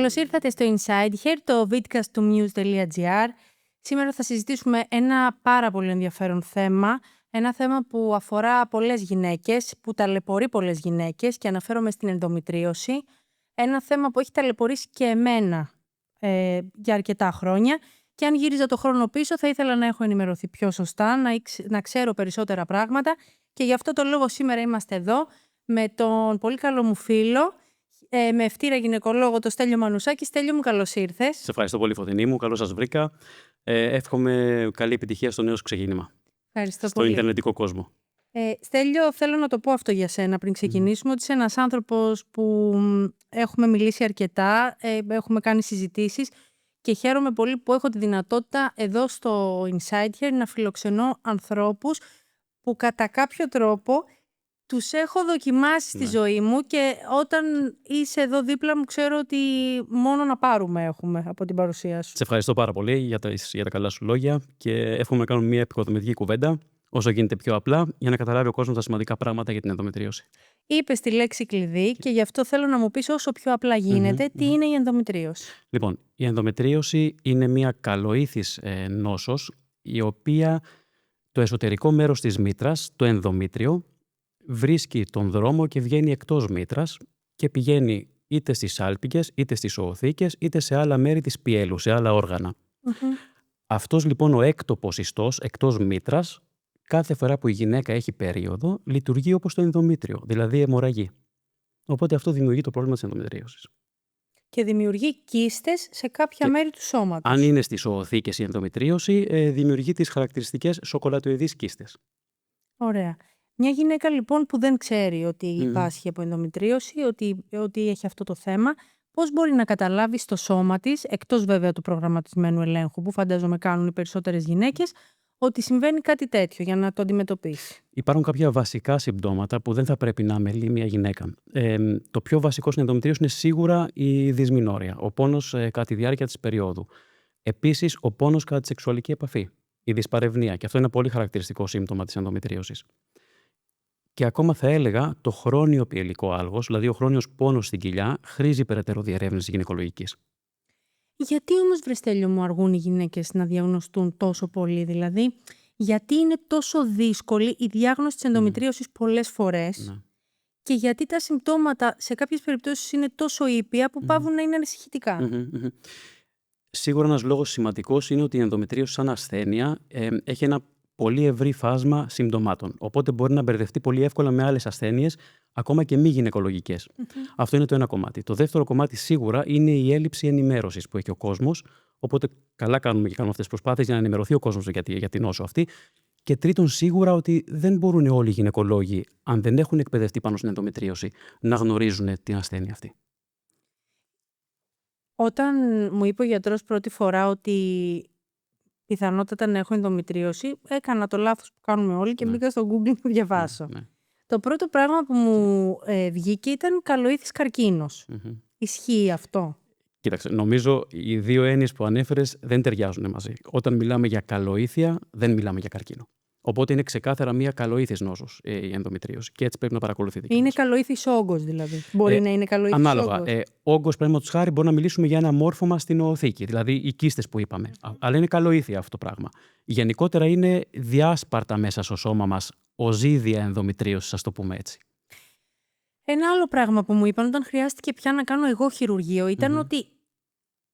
Καλώς ήρθατε στο Inside Here, το vidcast του Muse.gr. Σήμερα θα συζητήσουμε ένα πάρα πολύ ενδιαφέρον θέμα. Ένα θέμα που αφορά πολλές γυναίκες, που ταλαιπωρεί πολλές γυναίκες και αναφέρομαι στην ενδομητρίωση. Ένα θέμα που έχει ταλαιπωρήσει και εμένα για αρκετά χρόνια. Και αν γύριζα το χρόνο πίσω, θα ήθελα να έχω ενημερωθεί πιο σωστά, να ξέρω περισσότερα πράγματα. Και γι' αυτό το λόγο σήμερα είμαστε εδώ με τον πολύ καλό μου φίλο, με ευτήρα γυναικολόγο, το Στέλιο Μανουσάκη. Στέλιο μου, καλώς ήρθες. Σε ευχαριστώ πολύ, Φωτεινή μου. Καλώς σας βρήκα. Εύχομαι καλή επιτυχία στο νέο σου ξεκίνημα. Ευχαριστώ στο πολύ. ιντερνετικό κόσμο. Στέλιο, θέλω να το πω αυτό για σένα πριν ξεκινήσουμε, ότι είσαι ένας άνθρωπος που έχουμε μιλήσει αρκετά, έχουμε κάνει συζητήσεις και χαίρομαι πολύ που έχω τη δυνατότητα εδώ στο Inside Here να φιλοξενώ ανθρώπους που κατά κάποιο τρόπο τους έχω δοκιμάσει στη ζωή μου και όταν είσαι εδώ δίπλα μου ξέρω ότι μόνο να πάρουμε έχουμε από την παρουσία σου. Σε ευχαριστώ πάρα πολύ για τα καλά σου λόγια και εύχομαι να κάνουμε μια επικοδομητική κουβέντα όσο γίνεται πιο απλά για να καταλάβει ο κόσμος τα σημαντικά πράγματα για την ενδομετρίωση. Είπες τη λέξη κλειδί και γι' αυτό θέλω να μου πεις όσο πιο απλά γίνεται τι είναι η ενδομετρίωση. Λοιπόν, η ενδομετρίωση είναι μια καλοήθης νόσος η οποία το εσωτερικό μέρος της μήτρας, το ενδομήτριο, βρίσκει τον δρόμο και βγαίνει εκτός μήτρας και πηγαίνει είτε στις σάλπιγγες, είτε στις οοθήκες, είτε σε άλλα μέρη της πιέλου, σε άλλα όργανα. Αυτός λοιπόν ο έκτοπος ιστός, εκτός μήτρας, κάθε φορά που η γυναίκα έχει περίοδο, λειτουργεί όπως το ενδομήτριο, δηλαδή αιμορραγεί. Οπότε αυτό δημιουργεί το πρόβλημα της ενδομετρίωσης. Και δημιουργεί κίστες σε κάποια μέρη του σώματος. Αν είναι στις οοθήκες η ενδομετρίωση, δημιουργεί τις χαρακτηριστικές σοκολατοειδείς κίστες. Ωραία. Μια γυναίκα λοιπόν που δεν ξέρει ότι υπάρχει από ενδομετρίωση, ότι έχει αυτό το θέμα, πώς μπορεί να καταλάβει στο σώμα της, εκτός βέβαια του προγραμματισμένου ελέγχου που φαντάζομαι κάνουν οι περισσότερες γυναίκες, ότι συμβαίνει κάτι τέτοιο για να το αντιμετωπίσει. Υπάρχουν κάποια βασικά συμπτώματα που δεν θα πρέπει να αμελεί μια γυναίκα. Το πιο βασικό στην ενδομετρίωση είναι σίγουρα η δυσμηνόρεια, ο πόνος κατά τη διάρκεια της περίοδου. Επίσης, ο πόνος κατά τη σεξουαλική επαφή, η δυσπαρευνία, και αυτό είναι πολύ χαρακτηριστικό σύμπτωμα της ενδομετρίωσης. Και ακόμα θα έλεγα το χρόνιο πιελικό άλγος, δηλαδή ο χρόνιος πόνος στην κοιλιά, χρήζει περαιτέρω διερεύνηση γυναικολογικής. Γιατί όμως, βρε Στέλιο μου, αργούν οι γυναίκες να διαγνωστούν τόσο πολύ, δηλαδή, γιατί είναι τόσο δύσκολη η διάγνωση της ενδομετρίωσης πολλές φορές και γιατί τα συμπτώματα σε κάποιες περιπτώσεις είναι τόσο ήπια που πάβουν να είναι ανησυχητικά. Σίγουρα ένας λόγος σημαντικός είναι ότι η ενδομετρίωση σαν ασθένεια έχει ένα πολύ ευρύ φάσμα συμπτωμάτων. Οπότε μπορεί να μπερδευτεί πολύ εύκολα με άλλες ασθένειες, ακόμα και μη γυναικολογικές. Αυτό είναι το ένα κομμάτι. Το δεύτερο κομμάτι σίγουρα είναι η έλλειψη ενημέρωσης που έχει ο κόσμος. Οπότε καλά κάνουμε και κάνουμε αυτές τις προσπάθειες για να ενημερωθεί ο κόσμος για την νόσο αυτή. Και τρίτον, σίγουρα ότι δεν μπορούν όλοι οι γυναικολόγοι, αν δεν έχουν εκπαιδευτεί πάνω στην ενδομετρίωση, να γνωρίζουν την ασθένεια αυτή. Όταν μου είπε ο γιατρός πρώτη φορά ότι πιθανότατα να έχω ενδομετρίωση, έκανα το λάθος που κάνουμε όλοι και μπήκα στο Google να διαβάσω. Το πρώτο πράγμα που μου βγήκε ήταν καλοήθης καρκίνος. Ισχύει αυτό? Κοίταξε, νομίζω οι δύο έννοιες που ανέφερες δεν ταιριάζουν μαζί. Όταν μιλάμε για καλοήθεια, δεν μιλάμε για καρκίνο. Οπότε είναι ξεκάθαρα μια καλοήθης νόσος η ενδομετρίωση και έτσι πρέπει να παρακολουθείτε. Είναι καλοήθης όγκος δηλαδή? Μπορεί να είναι καλοήθης ανάλογα. όγκος? Όγκος, παραδείγματος χάρη, μπορεί να μιλήσουμε για ένα μόρφωμα στην οοθήκη, δηλαδή οι κίστες που είπαμε. Αλλά είναι καλοήθεια αυτό το πράγμα. Γενικότερα είναι διάσπαρτα μέσα στο σώμα μας οζύδια ενδομετρίωσης, ας το πούμε έτσι. Ένα άλλο πράγμα που μου είπαν όταν χρειάστηκε πια να κάνω εγώ χειρουργείο ήταν ότι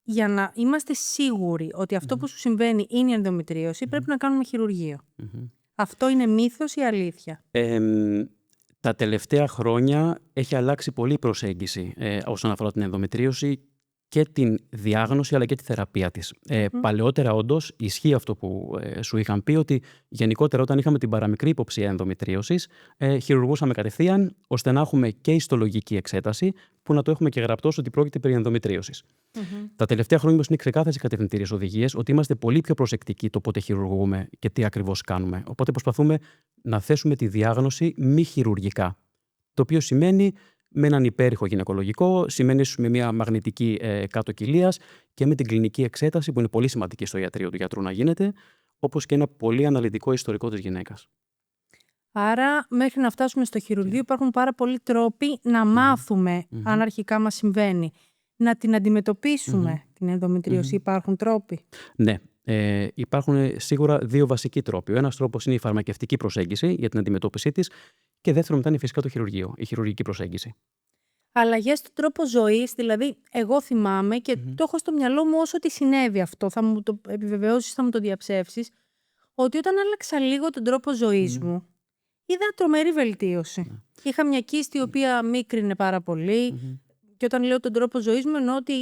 για να είμαστε σίγουροι ότι αυτό που σου συμβαίνει είναι η ενδομετρίωση, πρέπει να κάνουμε χειρουργείο. Αυτό είναι μύθος ή αλήθεια? Τα τελευταία χρόνια έχει αλλάξει πολύ η προσέγγιση όσον αφορά την ενδομετρίωση και την διάγνωση αλλά και τη θεραπεία της. Παλαιότερα όντως ισχύει αυτό που σου είχαν πει, ότι γενικότερα όταν είχαμε την παραμικρή υποψία ενδομετρίωσης χειρουργούσαμε κατευθείαν ώστε να έχουμε και ιστολογική εξέταση που να το έχουμε και γραπτός ότι πρόκειται περί ενδομετρίωσης. Τα τελευταία χρόνια όμως είναι ξεκάθαρες οι κατευθυντήριες οδηγίες ότι είμαστε πολύ πιο προσεκτικοί το πότε χειρουργούμε και τι ακριβώς κάνουμε. Οπότε προσπαθούμε να θέσουμε τη διάγνωση μη χειρουργικά. Το οποίο σημαίνει με έναν υπέρηχο γυναικολογικό, σημαίνει με μια μαγνητική κάτω κοιλίας και με την κλινική εξέταση που είναι πολύ σημαντική στο ιατρείο του γιατρού να γίνεται, όπως και ένα πολύ αναλυτικό ιστορικό της γυναίκας. Άρα, μέχρι να φτάσουμε στο χειρουργείο υπάρχουν πάρα πολλοί τρόποι να μάθουμε αν αρχικά μας συμβαίνει. να την αντιμετωπίσουμε την ενδομετρίωση? Υπάρχουν τρόποι? Ναι. Υπάρχουν σίγουρα δύο βασικοί τρόποι. Ο ένας τρόπος είναι η φαρμακευτική προσέγγιση για την αντιμετώπιση της και δεύτερον μετά είναι φυσικά το χειρουργείο, η χειρουργική προσέγγιση. Αλλαγές στον τρόπο ζωής, δηλαδή εγώ θυμάμαι και το έχω στο μυαλό μου όσο ότι συνέβη αυτό, θα μου το επιβεβαιώσεις, θα μου το διαψεύσεις, ότι όταν άλλαξα λίγο τον τρόπο ζωής μου, είδα τρομερή βελτίωση. Είχα μια κίστη η οποία μίκρινε πάρα πολύ και όταν λέω τον τρόπο ζωής μου εννοώ ότι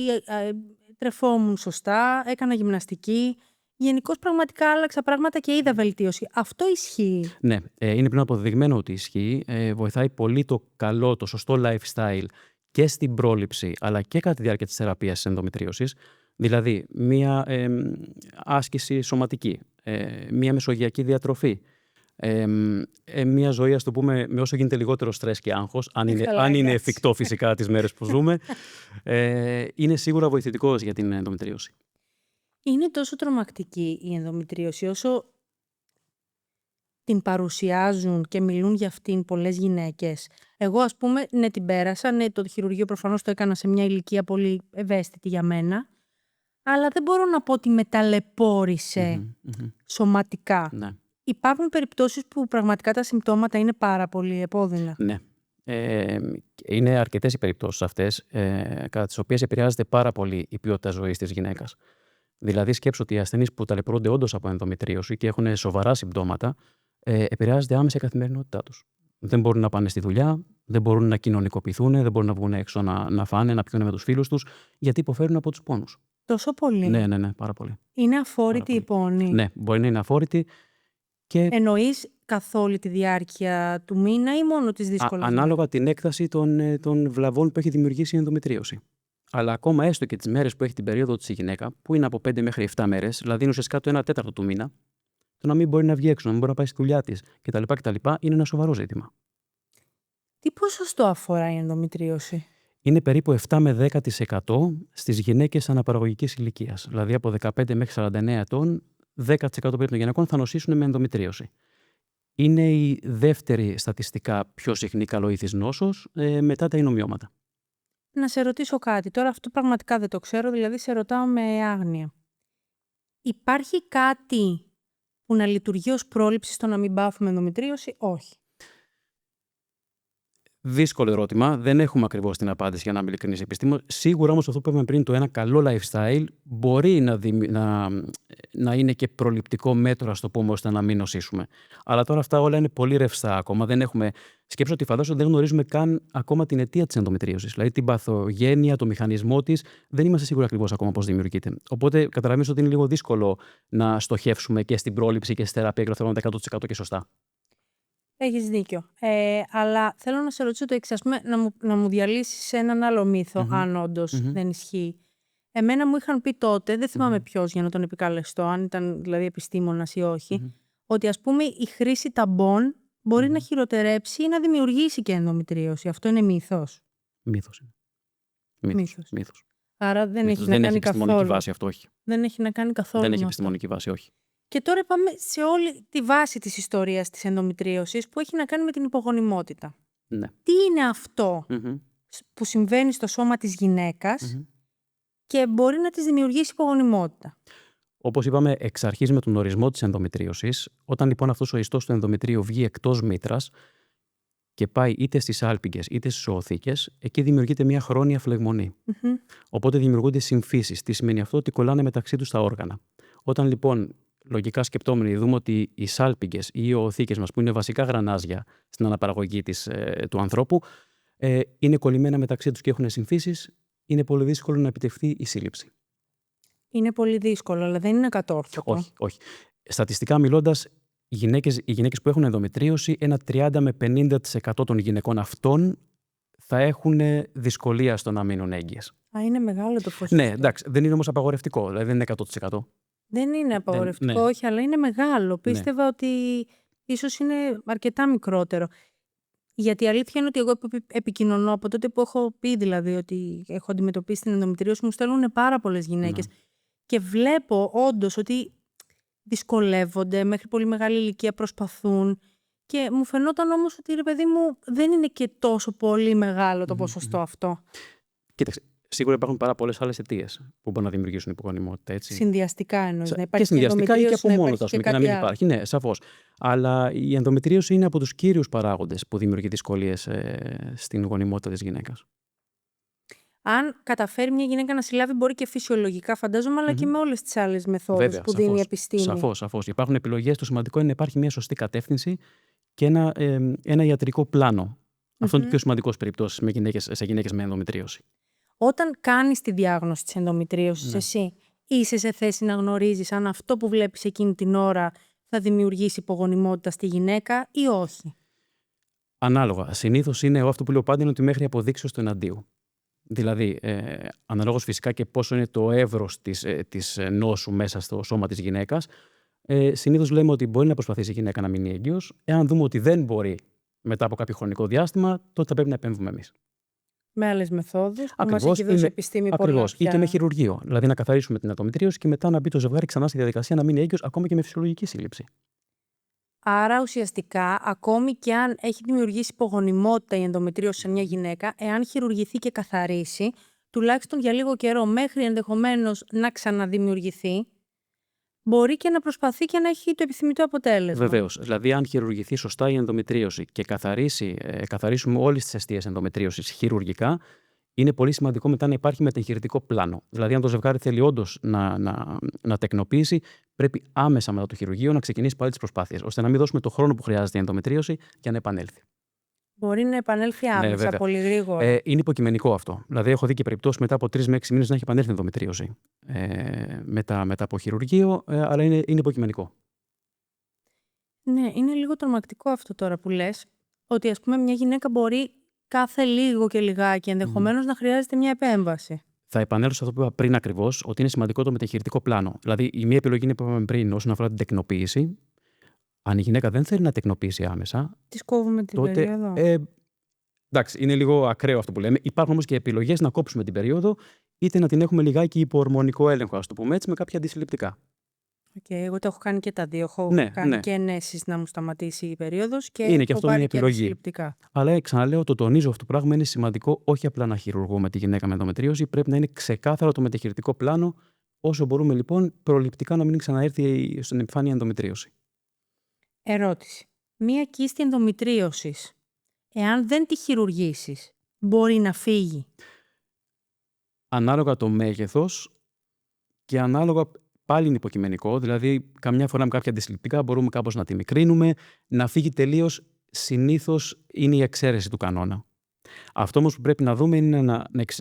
τρεφόμουν σωστά, έκανα γυμναστική. Γενικώς πραγματικά άλλαξα πράγματα και είδα βελτίωση. Αυτό ισχύει? Ναι, είναι πλέον αποδεδειγμένο ότι ισχύει. Βοηθάει πολύ το καλό, το σωστό lifestyle και στην πρόληψη, αλλά και κατά τη διάρκεια της θεραπείας της ενδομετρίωσης. Δηλαδή, μία άσκηση σωματική, μία μεσογειακή διατροφή, μία ζωή, ας το πούμε, με όσο γίνεται λιγότερο στρες και άγχος, αν είναι εφικτό φυσικά τις μέρες που ζούμε, είναι σίγουρα βοηθητικός για την ενδομετρίωση. Είναι τόσο τρομακτική η ενδομετρίωση όσο την παρουσιάζουν και μιλούν για αυτήν πολλές γυναίκες? Εγώ, ας πούμε, ναι, την πέρασα. Ναι, το χειρουργείο προφανώς το έκανα σε μια ηλικία πολύ ευαίσθητη για μένα. Αλλά δεν μπορώ να πω ότι με ταλαιπώρησε σωματικά. Ναι. Υπάρχουν περιπτώσεις που πραγματικά τα συμπτώματα είναι πάρα πολύ επώδυνα. Ναι. Είναι αρκετές οι περιπτώσεις αυτές, κατά τις οποίες επηρεάζεται πάρα πολύ η ποιότητα ζωής της γυναίκας. Δηλαδή, σκέψου ότι οι ασθενείς που ταλαιπωρούνται όντως από ενδομετρίωση και έχουν σοβαρά συμπτώματα, επηρεάζεται άμεσα η καθημερινότητά τους. Δεν μπορούν να πάνε στη δουλειά, δεν μπορούν να κοινωνικοποιηθούν, δεν μπορούν να βγουν έξω να φάνε, να πιούν με τους φίλους τους, γιατί υποφέρουν από τους πόνους. Τόσο πολύ? Ναι, πάρα πολύ. Είναι αφόρητη η πόνη? Ναι, μπορεί να είναι αφόρητη. Και... Εννοείς καθ' όλη τη διάρκεια του μήνα ή μόνο τις δύσκολες? Ανάλογα την έκταση των βλαβών που έχει δημιουργήσει η ενδομετρίωση. Αλλά ακόμα έστω και τις μέρες που έχει την περίοδο της η γυναίκα, που είναι από 5 μέχρι 7 μέρες, δηλαδή είναι ουσιαστικά το 1/4 του μήνα, το να μην μπορεί να βγει έξω, να μην μπορεί να πάει στη δουλειά της κτλ. Είναι ένα σοβαρό ζήτημα. Τι ποσοστό αφορά η ενδομετρίωση? Είναι περίπου 7 με 10% στις γυναίκες αναπαραγωγικής ηλικίας. Δηλαδή από 15 μέχρι 49 ετών, 10% περίπου των γυναικών θα νοσήσουν με ενδομετρίωση. Είναι η δεύτερη στατιστικά πιο συχνή καλοήθης νόσος μετά τα ινομοιώματα. Να σε ρωτήσω κάτι. Τώρα αυτό πραγματικά δεν το ξέρω, δηλαδή σε ρωτάω με άγνοια. Υπάρχει κάτι που να λειτουργεί ως πρόληψη στο να μην πάθουμε ενδομετρίωση? Όχι. Δύσκολο ερώτημα. Δεν έχουμε ακριβώς την απάντηση για να είμαι ειλικρινής επιστήμον. Σίγουρα όμως αυτό που είπαμε πριν, το ένα καλό lifestyle μπορεί να είναι και προληπτικό μέτρο, ας το πούμε, ώστε να μην νοσήσουμε. Αλλά τώρα αυτά όλα είναι πολύ ρευστά ακόμα. Δεν έχουμε... Σκέψω ότι φαντάζομαι δεν γνωρίζουμε καν ακόμα την αιτία της ενδομετρίωσης. Δηλαδή την παθογένεια, το μηχανισμό της, δεν είμαστε σίγουροι ακριβώς ακόμα πώς δημιουργείται. Οπότε καταλαβαίνεις ότι είναι λίγο δύσκολο να στοχεύσουμε και στην πρόληψη και στη θεραπεία και το θέλουμε 100% και σωστά. Έχεις δίκιο. Αλλά θέλω να σε ρωτήσω το εξής, να μου διαλύσεις έναν άλλο μύθο, αν όντως δεν ισχύει. Εμένα μου είχαν πει τότε, δεν θυμάμαι ποιος για να τον επικαλεστώ, αν ήταν δηλαδή επιστήμονας ή όχι, ότι ας πούμε η χρήση ταμπών μπορεί να χειροτερέψει ή να δημιουργήσει και ενδομετρίωση. Αυτό είναι μύθος? Μύθος είναι. Μύθος. Άρα δεν έχει να δεν κάνει έχει καθόλου. επιστημονική βάση αυτό, όχι. Δεν έχει να κάνει καθόλου. Δεν έχει επιστημονική βάση, όχι. Και τώρα πάμε σε όλη τη βάση της ιστορίας της ενδομετρίωσης που έχει να κάνει με την υπογονιμότητα. Ναι. Τι είναι αυτό που συμβαίνει στο σώμα της γυναίκας και μπορεί να της δημιουργήσει υπογονιμότητα? Όπως είπαμε εξ αρχής με τον ορισμό της ενδομετρίωσης, όταν λοιπόν αυτός ο ιστός του ενδομετρίου βγει εκτός μήτρας και πάει είτε στις άλπιγγες είτε στις ζωοθήκες, εκεί δημιουργείται μια χρόνια φλεγμονή. Οπότε δημιουργούνται συμφύσεις. Τι σημαίνει αυτό? Ότι κολλάνε μεταξύ τους τα όργανα. Όταν λοιπόν λογικά σκεπτόμενοι δούμε ότι οι σάλπιγγες ή οι ζωοθήκες μας, που είναι βασικά γρανάζια στην αναπαραγωγή του ανθρώπου, είναι κολλημένα μεταξύ τους και έχουν συμφύσεις, είναι πολύ δύσκολο να επιτευχθεί η σύλληψη. Είναι πολύ δύσκολο, αλλά δεν είναι κατόρθωτο. Όχι. Στατιστικά μιλώντας, οι γυναίκες που έχουν ενδομετρίωση, ένα 30 με 50% των γυναικών αυτών θα έχουν δυσκολία στο να μείνουν έγκυες. Είναι μεγάλο το ποσοστό. Ναι, εντάξει, δεν είναι όμως απαγορευτικό, δηλαδή δεν είναι 100%. Δεν είναι απαγορευτικό, όχι, αλλά είναι μεγάλο. Πίστευα ότι ίσως είναι αρκετά μικρότερο. Γιατί η αλήθεια είναι ότι εγώ επικοινωνώ από τότε που έχω πει δηλαδή ότι έχω αντιμετωπίσει την ενδομετρίωση, μου στέλνουν πάρα πολλές γυναίκες. Και βλέπω όντως ότι δυσκολεύονται, μέχρι πολύ μεγάλη ηλικία προσπαθούν. Και μου φαινόταν όμως ότι, ρε παιδί μου, δεν είναι και τόσο πολύ μεγάλο το ποσοστό αυτό. Κοίταξε, Σίγουρα υπάρχουν πάρα πολλές άλλες αιτίες που μπορούν να δημιουργήσουν υπογονιμότητα. Έτσι. Συνδυαστικά εννοείς, να Και υπάρχει συνδυαστικά ή και από μόνο του, και και να μην υπάρχει. Ναι, σαφώς. Αλλά η ενδομετρίωση είναι από τους κύριους παράγοντες που δημιουργεί δυσκολίες στην γονιμότητα της γυναίκας. Αν καταφέρει μια γυναίκα να συλλάβει, μπορεί και φυσιολογικά, φαντάζομαι, αλλά και με όλες τις άλλες μεθόδους. Βέβαια, που δίνει η επιστήμη. Σαφώς. Υπάρχουν επιλογές. Το σημαντικό είναι να υπάρχει μια σωστή κατεύθυνση και ένα ιατρικό πλάνο. Αυτό είναι το πιο σημαντικό στις περιπτώσεις σε γυναίκες με ενδομετρίωση. Όταν κάνεις τη διάγνωση της ενδομετρίωσης, εσύ είσαι σε θέση να γνωρίζεις αν αυτό που βλέπεις εκείνη την ώρα θα δημιουργήσει υπογονιμότητα στη γυναίκα ή όχι? Ανάλογα. Συνήθως είναι αυτό που λέω πάντα, είναι ότι μέχρι αποδείξεως του εναντίου. Δηλαδή, αναλόγως φυσικά και πόσο είναι το εύρος της νόσου μέσα στο σώμα της γυναίκας, συνήθως λέμε ότι μπορεί να προσπαθήσει η γυναίκα να μείνει έγκυος. Εάν δούμε ότι δεν μπορεί μετά από κάποιο χρονικό διάστημα, τότε θα πρέπει να επέμβουμε εμείς. Με άλλες μεθόδους που μας έχει δώσει επιστήμη πολλά. Ακριβώς. Ή και με χειρουργείο. Δηλαδή να καθαρίσουμε την ενδομετρίωση και μετά να μπει το ζευγάρι ξανά στη διαδικασία να μείνει έγκυος, ακόμα και με φυσιολογική σύλληψη. Άρα ουσιαστικά, ακόμη και αν έχει δημιουργήσει υπογονιμότητα η ενδομετρίωση σε μια γυναίκα, εάν χειρουργηθεί και καθαρίσει, τουλάχιστον για λίγο καιρό, μέχρι ενδεχομένως να ξαναδημιουργηθεί, μπορεί και να προσπαθεί και να έχει το επιθυμητό αποτέλεσμα. Βεβαίως. Δηλαδή, αν χειρουργηθεί σωστά η ενδομετρίωση και καθαρίσουμε όλες τις αιστείες ενδομετρίωσης χειρουργικά, είναι πολύ σημαντικό μετά να υπάρχει μετεγχειρητικό πλάνο. Δηλαδή, αν το ζευγάρι θέλει όντως να τεκνοποιήσει, πρέπει άμεσα μετά το χειρουργείο να ξεκινήσει πάλι τις προσπάθειες, ώστε να μην δώσουμε το χρόνο που χρειάζεται η ενδομετρίωση για να επανέλθει. Μπορεί να επανέλθει άμεσα, πολύ γρήγορα. Είναι υποκειμενικό αυτό. Δηλαδή, έχω δει και περιπτώσεις μετά από 3 με 6 μήνες να έχει επανέλθει η ενδομετρίωση μετά από χειρουργείο, αλλά είναι υποκειμενικό. Ναι, είναι λίγο τρομακτικό αυτό τώρα που λες, ότι ας πούμε μια γυναίκα μπορεί κάθε λίγο και λιγάκι ενδεχομένως να χρειάζεται μια επέμβαση. Θα επανέλθω σε αυτό που είπα πριν ακριβώς, ότι είναι σημαντικό το μετεγχειρητικό πλάνο. Δηλαδή, η μία επιλογή είναι που είπαμε πριν όσον αφορά την τεκνοποίηση. Αν η γυναίκα δεν θέλει να τεκνοποιήσει άμεσα. Της κόβουμε την περίοδο. Εντάξει, είναι λίγο ακραίο αυτό που λέμε. Υπάρχουν όμως και επιλογές να κόψουμε την περίοδο, είτε να την έχουμε λιγάκι υπό ορμονικό έλεγχο, ας το πούμε έτσι, με κάποια αντισυλληπτικά. Εγώ το έχω κάνει και τα δύο. Έχω κάνει και ενέσεις να μου σταματήσει η περίοδος και είναι και αυτό μια επιλογή. Αλλά ξαναλέω, το τονίζω αυτό το πράγμα, είναι σημαντικό όχι απλά να χειρουργούμε τη γυναίκα με ενδομετρίωση, πρέπει να είναι ξεκάθαρο το μετεχειρητικό πλάνο, όσο μπορούμε λοιπόν προληπτικά να μην ξαναέρθει στην επιφάνεια ενδομετρίωση. Ερώτηση. Μία κίστη ενδομετρίωσης, εάν δεν τη χειρουργήσεις, μπορεί να φύγει? Ανάλογα το μέγεθος και ανάλογα. Πάλι είναι υποκειμενικό, δηλαδή καμιά φορά με κάποια αντισυλληπτικά μπορούμε κάπως να τη μικρύνουμε, να φύγει τελείως συνήθως είναι η εξαίρεση του κανόνα. Αυτό όμως που πρέπει να δούμε είναι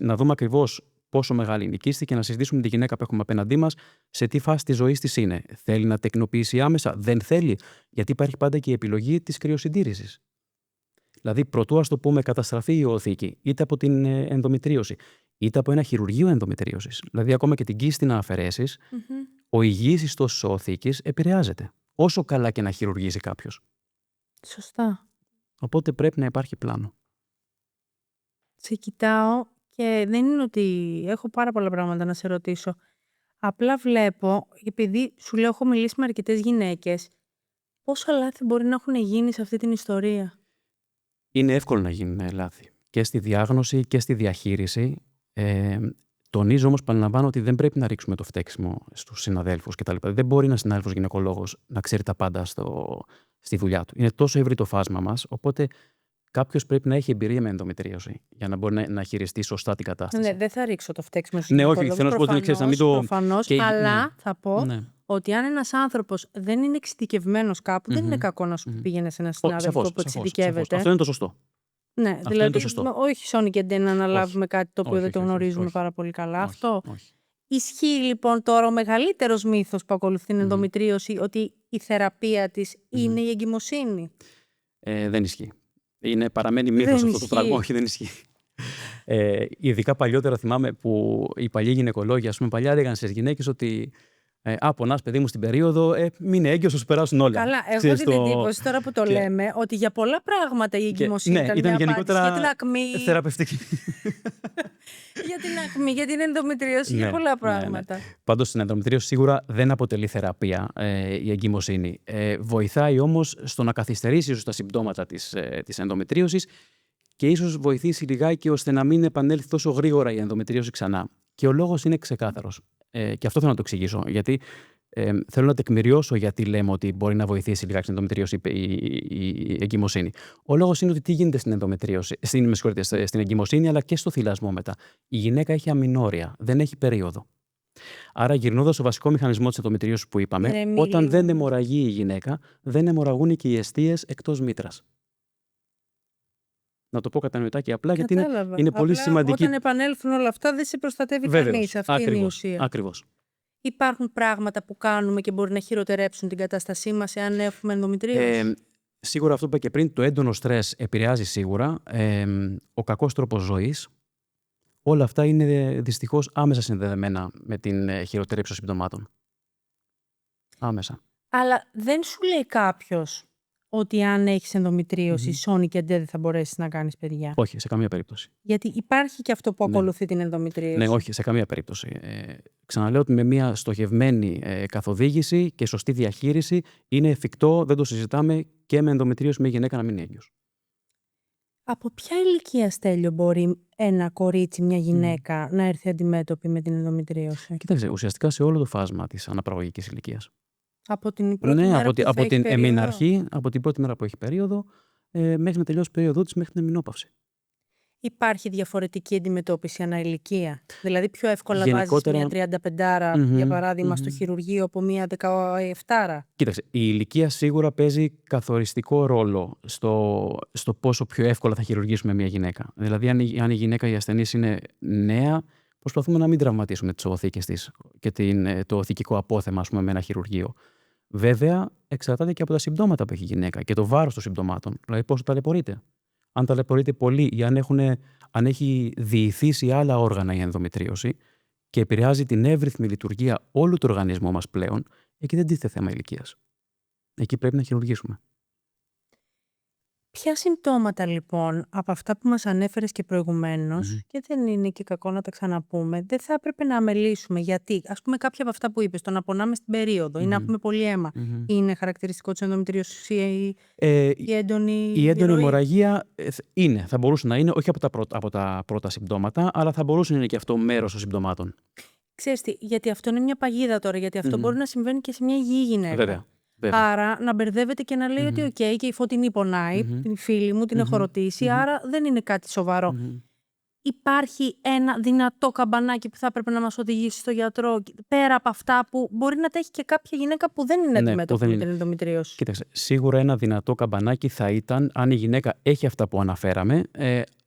να δούμε ακριβώς πόσο μεγάλη είναι η κίστη και να συζητήσουμε με τη γυναίκα που έχουμε απέναντί μας σε τι φάση της ζωής της είναι. Θέλει να τεκνοποιήσει άμεσα, δεν θέλει, γιατί υπάρχει πάντα και η επιλογή της κρυοσυντήρησης. Δηλαδή, προτού ας το πούμε καταστραφεί η οθήκη, είτε από την ενδομετρίωση, είτε από ένα χειρουργείο ενδομετρίωσης. Δηλαδή, ακόμα και την κίστη να αφαιρέσεις, ο υγιής ιστός της οθήκης επηρεάζεται. Όσο καλά και να χειρουργήσει κάποιος. Σωστά. Οπότε πρέπει να υπάρχει πλάνο. Σε κοιτάω και δεν είναι ότι έχω πάρα πολλά πράγματα να σε ρωτήσω. Απλά βλέπω, επειδή σου λέω έχω μιλήσει με αρκετές γυναίκες, πόσα λάθη μπορεί να έχουν γίνει σε αυτή την ιστορία. Είναι εύκολο να γίνουν λάθη. Και στη διάγνωση και στη διαχείριση. Τονίζω όμως, παραλαμβάνω, ότι δεν πρέπει να ρίξουμε το φταίξιμο στους συναδέλφους κτλ. Δεν μπορεί ένας συνάδελφος γυναικολόγος να ξέρει τα πάντα στη δουλειά του. Είναι τόσο ευρύ το φάσμα μας, οπότε κάποιος πρέπει να έχει εμπειρία με ενδομετρίωση για να μπορεί να χειριστεί σωστά την κατάσταση. Ναι, δεν θα ρίξω το φταίξιμο στους γυναικολόγους. Ναι, όχι, θέλω να σου πω ότι ξέρεις να μην το. Προφανώς, αλλά θα πω ότι αν ένας άνθρωπος δεν είναι εξειδικευμένος κάπου, δεν είναι κακό να σου πήγαινε σε έναν συνάδελφο που εξειδικεύεται. Αυτό είναι το σωστό. Ναι, αυτό δηλαδή, όχι Σόνι και Ντέν να αναλάβουμε κάτι το οποίο δεν το γνωρίζουμε πάρα πολύ καλά. Αυτό. Ισχύει λοιπόν τώρα ο μεγαλύτερος μύθος που ακολουθεί την ενδομετρίωση, ότι η θεραπεία της είναι η εγκυμοσύνη? Δεν ισχύει. Παραμένει μύθος αυτό το πράγμα. Όχι, δεν ισχύει. Ειδικά παλιότερα θυμάμαι που οι παλιοί γυναικολόγοι, ας πούμε, παλιά έλεγαν στις γυναίκες ότι πονάς παιδί μου στην περίοδο, μην είναι έγκυος, θα σου περάσουν όλα. Καλά, έχω την εντύπωση τώρα που το λέμε ότι για πολλά πράγματα η εγκυμοσύνη ήταν γενικότερα για την ακμή. Θεραπευτική. Για την ακμή, για την ενδομετρίωση, για πολλά πράγματα. Πάντως στην ενδομετρίωση σίγουρα δεν αποτελεί θεραπεία η εγκυμοσύνη. Βοηθάει όμως στο να καθυστερήσει ίσως τα συμπτώματα της ενδομετρίωσης και ίσως βοηθήσει λιγάκι ώστε να μην επανέλθει τόσο γρήγορα η ενδομετρίωση ξανά. Και ο λόγος είναι ξεκάθαρος. Και αυτό θέλω να το εξηγήσω. Γιατί θέλω να τεκμηριώσω γιατί λέμε ότι μπορεί να βοηθήσει λιγάκι στην ενδομετρίωση η εγκυμοσύνη. Ο λόγος είναι ότι τι γίνεται στην ενδομετρίωση, στην εγκυμοσύνη, αλλά και στο θυλασμό μετά. Η γυναίκα έχει αμηνόρια, δεν έχει περίοδο. Άρα, γυρνώντας στο βασικό μηχανισμό της ενδομετρίωσης που είπαμε, όταν δεν αιμορραγεί η γυναίκα, δεν αιμορραγούν και οι αιστείες εκτός μήτρας. Να το πω κατανοητά και απλά, γιατί είναι πολύ σημαντική. Όταν επανέλθουν όλα αυτά, δεν σε προστατεύει κανείς. Αυτή είναι η ουσία. Ακριβώς. Υπάρχουν πράγματα που κάνουμε και μπορεί να χειροτερέψουν την κατάστασή μας εάν έχουμε ενδομετρίωση. Σίγουρα αυτό που είπα και πριν, το έντονο στρες επηρεάζει σίγουρα. Ο κακός τρόπος ζωής. Όλα αυτά είναι δυστυχώς άμεσα συνδεδεμένα με την χειροτέρεψη των συμπτωμάτων. Άμεσα. Αλλά δεν σου λέει κάποιος ότι αν έχεις ενδομετρίωση, σώνη και αντέ δεν θα μπορέσεις να κάνεις παιδιά. Όχι, σε καμία περίπτωση. Γιατί υπάρχει και αυτό που ακολουθεί την ενδομετρίωση. Ναι, όχι, σε καμία περίπτωση. Ξαναλέω ότι με μια στοχευμένη καθοδήγηση και σωστή διαχείριση είναι εφικτό, δεν το συζητάμε, και με ενδομετρίωση με γυναίκα να μην είναι έγκυος. Από ποια ηλικία, Στέλιο, μπορεί ένα κορίτσι, μια γυναίκα να έρθει αντιμέτωπη με την ενδομετρίωση? Κοίταξε, ουσιαστικά σε όλο το φάσμα της αναπαραγωγικής ηλικίας. Από την πρώτη μέρα που από την περίοδο. αρχή, από την πρώτη μέρα που έχει περίοδο, μέχρι να τελειώσει η περίοδο της, μέχρι την εμεινόπαυση. Υπάρχει διαφορετική αντιμετώπιση ανά ηλικία? Δηλαδή, πιο εύκολα βάζεις μια 35άρα, για παράδειγμα, στο χειρουργείο από μια 17άρα. Κοίταξε, η ηλικία σίγουρα παίζει καθοριστικό ρόλο στο πόσο πιο εύκολα θα χειρουργήσουμε μια γυναίκα. Δηλαδή, αν η γυναίκα, η ασθενής είναι νέα, προσπαθούμε να μην τραυματίσουμε τις οθήκες της και το οθηκικό απόθεμα, με ένα χειρουργείο. Βέβαια, εξαρτάται και από τα συμπτώματα που έχει η γυναίκα και το βάρος των συμπτωμάτων. Δηλαδή, πόσο ταλαιπωρείται. Αν ταλαιπωρείται πολύ ή αν έχει διηθήσει άλλα όργανα η ενδομετρίωση και επηρεάζει την εύρυθμη λειτουργία όλου του οργανισμού μας πλέον, εκεί δεν τίθεται θέμα ηλικίας. Εκεί πρέπει να χειρουργήσουμε. Ποια συμπτώματα λοιπόν από αυτά που μας ανέφερες και προηγουμένως, και δεν είναι και κακό να τα ξαναπούμε, δεν θα έπρεπε να αμελήσουμε? Γιατί, ας πούμε, κάποια από αυτά που είπες, το να πονάμε στην περίοδο ή να έχουμε πολύ αίμα, είναι χαρακτηριστικό της ενδομετρίωσης ή η έντονη αιμορραγία? Είναι, θα μπορούσε να είναι, όχι από τα πρώτα συμπτώματα, αλλά θα μπορούσε να είναι και αυτό μέρος των συμπτωμάτων. Ξέρεις τι, γιατί αυτό είναι μια παγίδα τώρα, γιατί αυτό μπορεί να συμβαίνει και σε μια υγιή γυναίκα. Βέβαια. Άρα να μπερδεύεται και να λέει ότι οκ, και η Φωτεινή πονάει, την φίλη μου, την έχω ρωτήσει, άρα δεν είναι κάτι σοβαρό. Υπάρχει ένα δυνατό καμπανάκι που θα έπρεπε να μας οδηγήσει στο γιατρό, πέρα από αυτά που μπορεί να τα έχει και κάποια γυναίκα που δεν είναι αντιμέτωπη με την ενδομετρίωση? Κοίταξε, σίγουρα ένα δυνατό καμπανάκι θα ήταν αν η γυναίκα έχει αυτά που αναφέραμε,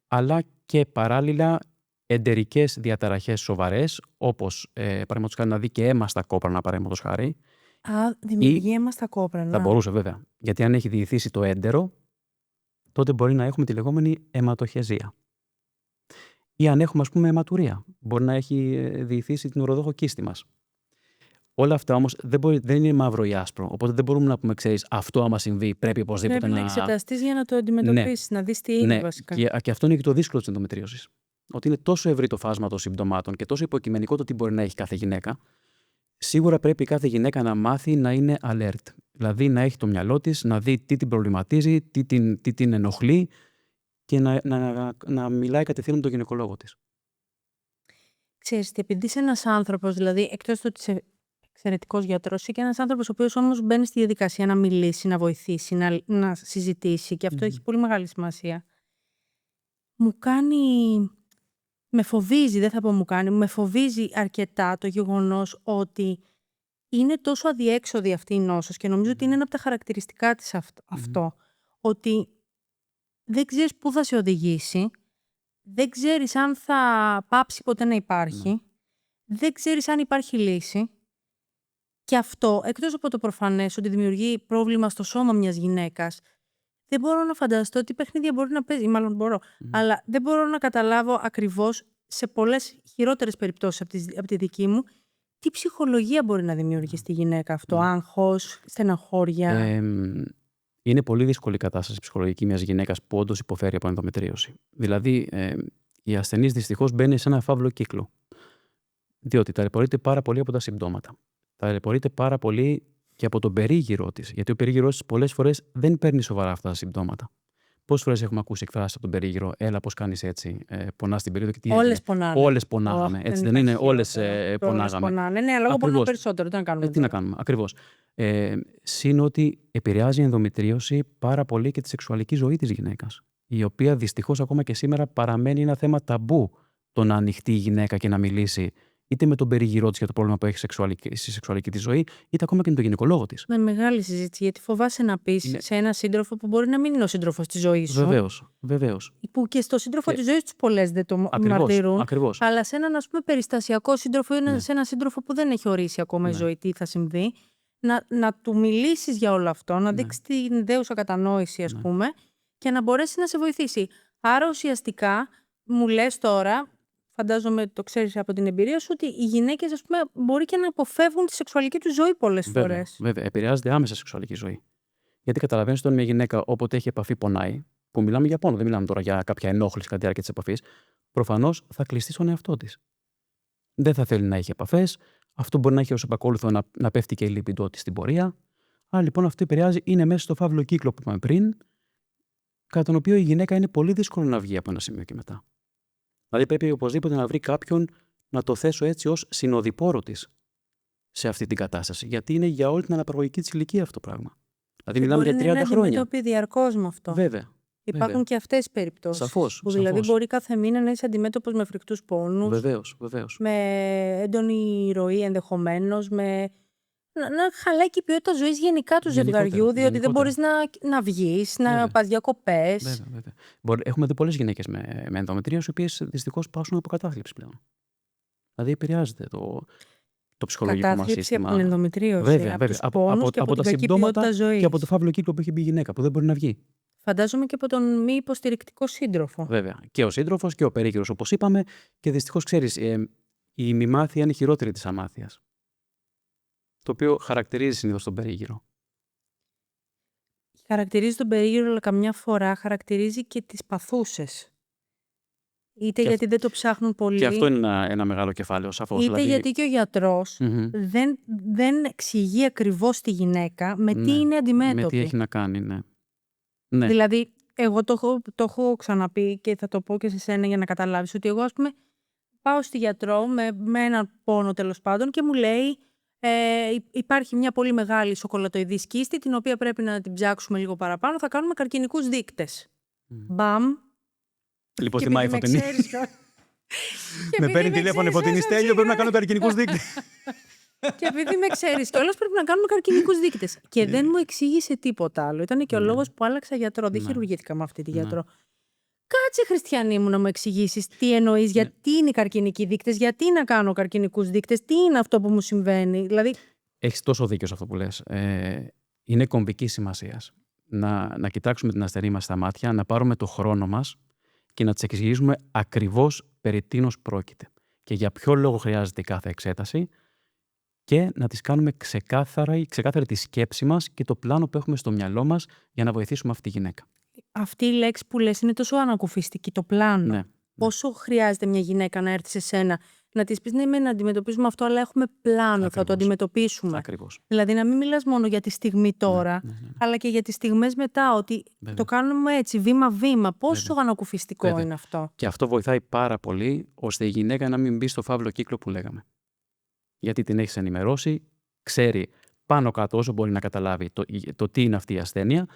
αλλά και παράλληλα εντερικές διαταραχές σοβαρές, όπως παραδείγματος χάρη να δει και αίμα στα κόπρανα, παραδείγματος χάρη. Δημιουργεί αίμα στα κόπρανα. Θα μπορούσε, βέβαια. Γιατί αν έχει διηθήσει το έντερο, τότε μπορεί να έχουμε τη λεγόμενη αιματοχεζία. Ή αν έχουμε, ας πούμε, αιματουρία. Μπορεί να έχει διηθήσει την ουροδόχο κίστη μας. Όλα αυτά όμως δεν είναι μαύρο ή άσπρο. Οπότε δεν μπορούμε να πούμε, ξέρεις, αυτό άμα συμβεί πρέπει οπωσδήποτε πρέπει να εξεταστείς για να το αντιμετωπίσεις, να δεις τι είναι βασικά. Και αυτό είναι και το δύσκολο της ενδομετρίωσης. Ότι είναι τόσο ευρύ το φάσμα των συμπτωμάτων και τόσο υποκειμενικό το τι μπορεί να έχει κάθε γυναίκα. Σίγουρα πρέπει κάθε γυναίκα να μάθει να είναι alert. Δηλαδή να έχει το μυαλό της, να δει τι την προβληματίζει, τι την ενοχλεί και να μιλάει κατευθείαν με τον γυναικολόγο της. Ξέρεις, επειδή είσαι ένας άνθρωπος, δηλαδή εκτός του ότι είσαι εξαιρετικός γιατρός, είσαι και ένας άνθρωπος ο οποίος όμως μπαίνει στη διαδικασία να μιλήσει, να βοηθήσει, να συζητήσει, και αυτό έχει πολύ μεγάλη σημασία. Με φοβίζει, δεν θα πω με φοβίζει αρκετά το γεγονός ότι είναι τόσο αδιέξοδη αυτή η νόσος, και νομίζω ότι είναι ένα από τα χαρακτηριστικά της αυτό, ότι δεν ξέρεις πού θα σε οδηγήσει, δεν ξέρεις αν θα πάψει ποτέ να υπάρχει, δεν ξέρεις αν υπάρχει λύση, και αυτό, εκτός από το προφανές ότι δημιουργεί πρόβλημα στο σώμα μιας γυναίκας, δεν μπορώ να φανταστώ τι παιχνίδια μπορεί να παίζει, μάλλον μπορώ, αλλά δεν μπορώ να καταλάβω ακριβώς, σε πολλές χειρότερες περιπτώσεις από τη δική μου, τι ψυχολογία μπορεί να δημιουργήσει στη γυναίκα αυτό, άγχος, στεναχώρια. Είναι πολύ δύσκολη η κατάσταση ψυχολογική μιας γυναίκας που όντως υποφέρει από ενδομετρίωση. Δηλαδή, η ασθενής δυστυχώς μπαίνει σε ένα φαύλο κύκλο. Διότι ταλαιπωρείται πάρα πολύ από τα συμπτώματα. Ταλαιπωρείται πάρα πολύ και από τον περίγυρό της. Γιατί ο περίγυρός της πολλές φορές δεν παίρνει σοβαρά αυτά τα συμπτώματα. Πόσες φορές έχουμε ακούσει εκφράσεις από τον περίγυρο, έλα, πώς κάνεις έτσι, πονάς την περίοδο και τι Όλες έγινε. πονάνε. Όλες πονάγαμε. Έτσι δεν είναι, όλες πονάγαμε. Πονάνε. Ναι, αλλά εγώ πονάω περισσότερο. Τι να κάνουμε. Τι να κάνουμε, ακριβώς. Συν ότι επηρεάζει η ενδομετρίωση πάρα πολύ και τη σεξουαλική ζωή της γυναίκας. Η οποία δυστυχώς ακόμα και σήμερα παραμένει ένα θέμα ταμπού το να ανοιχτεί η γυναίκα και να μιλήσει είτε με τον περίγυρό της για το πρόβλημα που έχει στη σεξουαλική της ζωή, είτε ακόμα και με τον γυναικολόγο της. Με μεγάλη συζήτηση, γιατί φοβάσαι να πεις σε έναν σύντροφο που μπορεί να μην είναι ο σύντροφος της ζωής σου. Βεβαίως. Που και στο σύντροφο της ζωής τους πολλές δεν το μαρτυρούν. Ακριβώς. Αλλά σε έναν, ας πούμε, περιστασιακό σύντροφο ή σε έναν σύντροφο που δεν έχει ορίσει ακόμα η ζωή τι θα συμβεί, να του μιλήσεις για όλο αυτό, να δείξεις την δέουσα κατανόηση, ας πούμε, και να μπορέσει να σε βοηθήσει. Άρα ουσιαστικά μου λες τώρα. Φαντάζομαι το ξέρεις από την εμπειρία σου ότι οι γυναίκες, ας πούμε, μπορεί και να αποφεύγουν τη σεξουαλική του ζωή πολλές φορές. Βέβαια, επηρεάζεται άμεσα η σεξουαλική ζωή. Γιατί καταλαβαίνεις ότι μια γυναίκα όποτε έχει επαφή πονάει, που μιλάμε για πόνο, δεν μιλάμε τώρα για κάποια ενόχληση κατά τη διάρκεια της επαφής, προφανώς θα κλειστεί στον εαυτό της. Δεν θα θέλει να έχει επαφές. Αυτό μπορεί να έχει ως επακόλουθο να πέφτει και η λιμπιντό της στην πορεία. Άρα λοιπόν αυτό επηρεάζει, είναι μέσα στο φαύλο κύκλο που είπαμε πριν, κατά τον οποίο η γυναίκα είναι πολύ δύσκολο να βγει από ένα σημείο και μετά. Δηλαδή πρέπει οπωσδήποτε να βρει κάποιον, να το θέσω έτσι, ως συνοδοιπόρο της σε αυτή την κατάσταση. Γιατί είναι για όλη την αναπαραγωγική της ηλικία αυτό το πράγμα. Δηλαδή μιλάμε για 30 χρόνια. Είναι αντιμετωπίζει διαρκώς με αυτό. Βέβαια. Υπάρχουν και αυτές οι περιπτώσεις. Σαφώς. Που δηλαδή μπορεί κάθε μήνα να είσαι αντιμέτωπος με φρικτούς πόνους. Βεβαίως. Με έντονη ροή ενδεχομένως. Να χαλάει και η ποιότητα ζωής γενικά του ζευγαριού, διότι δεν μπορείς να βγεις, να πας διακοπές. Βέβαια. Έχουμε δει πολλές γυναίκες με ενδομετρίωση, οι οποίες δυστυχώς πάσχουν από κατάθλιψη πλέον. Δηλαδή επηρεάζεται το ψυχολογικό μας σύστημα. Από την ενδομετρίωση. Βέβαια. Τους πόνους και από τα συμπτώματα και από το φαύλο κύκλο που έχει μπει η γυναίκα, που δεν μπορεί να βγει. Φαντάζομαι και από τον μη υποστηρικτικό σύντροφο. Βέβαια. Και ο σύντροφος και ο περίγυρος, όπως είπαμε, και δυστυχώς ξέρεις, η ημιμάθεια είναι χειρότερη της αμάθειας. Το οποίο χαρακτηρίζει συνήθως τον περίγυρο. Χαρακτηρίζει τον περίγυρο, αλλά καμιά φορά χαρακτηρίζει και τις παθούσες. Είτε γιατί δεν το ψάχνουν πολύ. Και αυτό είναι ένα μεγάλο κεφάλαιο, σαφώς. Είτε γιατί και ο γιατρός δεν εξηγεί ακριβώς τη γυναίκα με τι είναι αντιμέτωπη. Με τι έχει να κάνει, ναι. Δηλαδή, εγώ το έχω ξαναπεί και θα το πω και σε σένα για να καταλάβεις ότι εγώ, ας πούμε, πάω στη γιατρό με έναν πόνο τέλος πάντων και μου λέει υπάρχει μια πολύ μεγάλη σοκολατοειδή κίστη την οποία πρέπει να την ψάξουμε λίγο παραπάνω, θα κάνουμε καρκινικούς δείκτες. Μπαμ. Λοιπόν, θυμάμαι η Φωτεινή. Με παίρνει τηλέφωνο η Φωτεινή, Στέλιο, πρέπει να κάνω καρκινικούς δείκτες. Και επειδή με ξέρεις κιόλας, πρέπει να κάνουμε καρκινικούς δείκτες. Και δεν μου εξήγησε τίποτα άλλο. Ήταν και ο λόγος που άλλαξα γιατρό. Δεν χειρουργήθηκα με αυτή τη γιατρό. Κάτσε, Χριστιανή μου, να μου εξηγήσεις τι εννοείς, γιατί είναι οι καρκινικοί δείκτες, γιατί να κάνω καρκινικούς δείκτες, τι είναι αυτό που μου συμβαίνει. Δηλαδή. Έχεις τόσο δίκιο σε αυτό που λες. Είναι κομβική σημασίας να κοιτάξουμε την ασθενή μας στα μάτια, να πάρουμε το χρόνο μας και να της εξηγήσουμε ακριβώς περί τίνος πρόκειται και για ποιο λόγο χρειάζεται η κάθε εξέταση και να της κάνουμε ξεκάθαρη τη σκέψη μας και το πλάνο που έχουμε στο μυαλό μας για να βοηθήσουμε αυτή τη γυναίκα. Αυτή η λέξη που λες είναι τόσο ανακουφιστική, το πλάνο. Ναι. Πόσο χρειάζεται μια γυναίκα να έρθει σε σένα, να της πεις ναι, να αντιμετωπίζουμε αυτό, αλλά έχουμε πλάνο, ακριβώς. Θα το αντιμετωπίσουμε. Ακριβώς. Δηλαδή να μην μιλάς μόνο για τη στιγμή τώρα, ναι. Αλλά και για τις στιγμές μετά, ότι το κάνουμε έτσι, βήμα-βήμα. Πόσο ανακουφιστικό είναι αυτό. Και αυτό βοηθάει πάρα πολύ, ώστε η γυναίκα να μην μπει στο φαύλο κύκλο που λέγαμε. Γιατί την έχεις ενημερώσει, ξέρει πάνω κάτω όσο μπορεί να καταλάβει το τι είναι αυτή η ασθένεια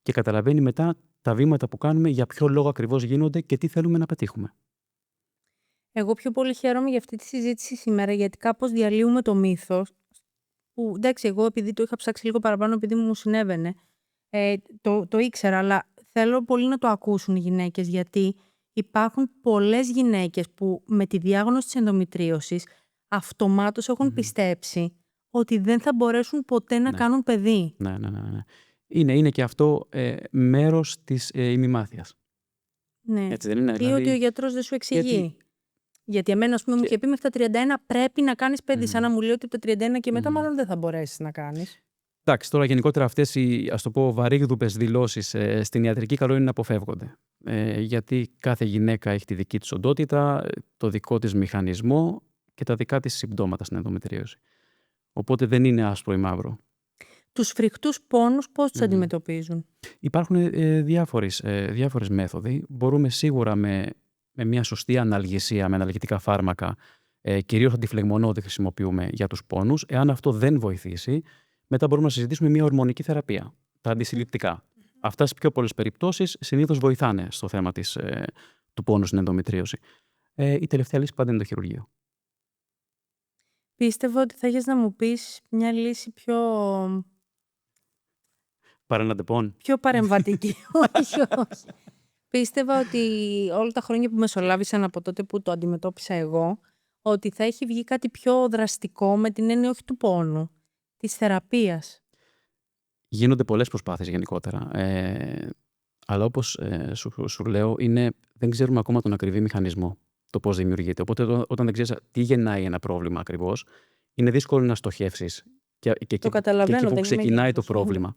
και καταλαβαίνει μετά τα βήματα που κάνουμε, για ποιο λόγο ακριβώς γίνονται και τι θέλουμε να πετύχουμε. Εγώ πιο πολύ χαίρομαι για αυτή τη συζήτηση σήμερα, γιατί κάπως διαλύουμε το μύθος, που εντάξει, εγώ επειδή το είχα ψάξει λίγο παραπάνω, επειδή μου συνέβαινε, το ήξερα, αλλά θέλω πολύ να το ακούσουν οι γυναίκες, γιατί υπάρχουν πολλές γυναίκες που με τη διάγνωση της ενδομητρίωσης αυτομάτως έχουν πιστέψει ότι δεν θα μπορέσουν ποτέ να κάνουν παιδί. Ναι. Είναι και αυτό μέρος της ημιμάθειας. Ναι. Έτσι δεν είναι? Ή ότι ο γιατρός δεν σου εξηγεί. Γιατί εμένα, ας πούμε, μου είχε πει μέχρι τα 31 πρέπει να κάνεις παιδί. Σαν να μου λέει ότι από τα 31 και μετά μάλλον δεν θα μπορέσεις να κάνεις. Εντάξει, τώρα γενικότερα αυτές οι, ας το πω, βαρύγδουπες δηλώσεις στην ιατρική καλό είναι να αποφεύγονται. Γιατί κάθε γυναίκα έχει τη δική της οντότητα, το δικό της μηχανισμό και τα δικά της συμπτώματα στην ενδομετρίωση. Οπότε δεν είναι άσπρο ή μαύρο. Τους φρικτούς πόνους πώς τους αντιμετωπίζουν? Υπάρχουν διάφορες μέθοδοι. Μπορούμε σίγουρα με μια σωστή αναλγησία, με αναλγητικά φάρμακα, κυρίως αντιφλεγμονώδη χρησιμοποιούμε για τους πόνους. Εάν αυτό δεν βοηθήσει, μετά μπορούμε να συζητήσουμε μια ορμονική θεραπεία, τα αντισυλληπτικά. Αυτά στις πιο πολλές περιπτώσεις συνήθως βοηθάνε στο θέμα του πόνου στην ενδομετρίωση. Η τελευταία λύση πάντα είναι το χειρουργείο. Πίστευα ότι θα έχεις να μου πεις μια λύση πιο παρεμβατική. Όχι. Πίστευα ότι όλα τα χρόνια που μεσολάβησαν από τότε που το αντιμετώπισα εγώ, ότι θα έχει βγει κάτι πιο δραστικό με την έννοια όχι του πόνου, της θεραπείας. Γίνονται πολλές προσπάθειες γενικότερα. Αλλά όπως σου λέω, δεν ξέρουμε ακόμα τον ακριβή μηχανισμό, το πώς δημιουργείται. Οπότε όταν δεν ξέρεις τι γεννάει ένα πρόβλημα ακριβώς, είναι δύσκολο να στοχεύσεις και εκεί που ξεκινάει το πρόβλημα.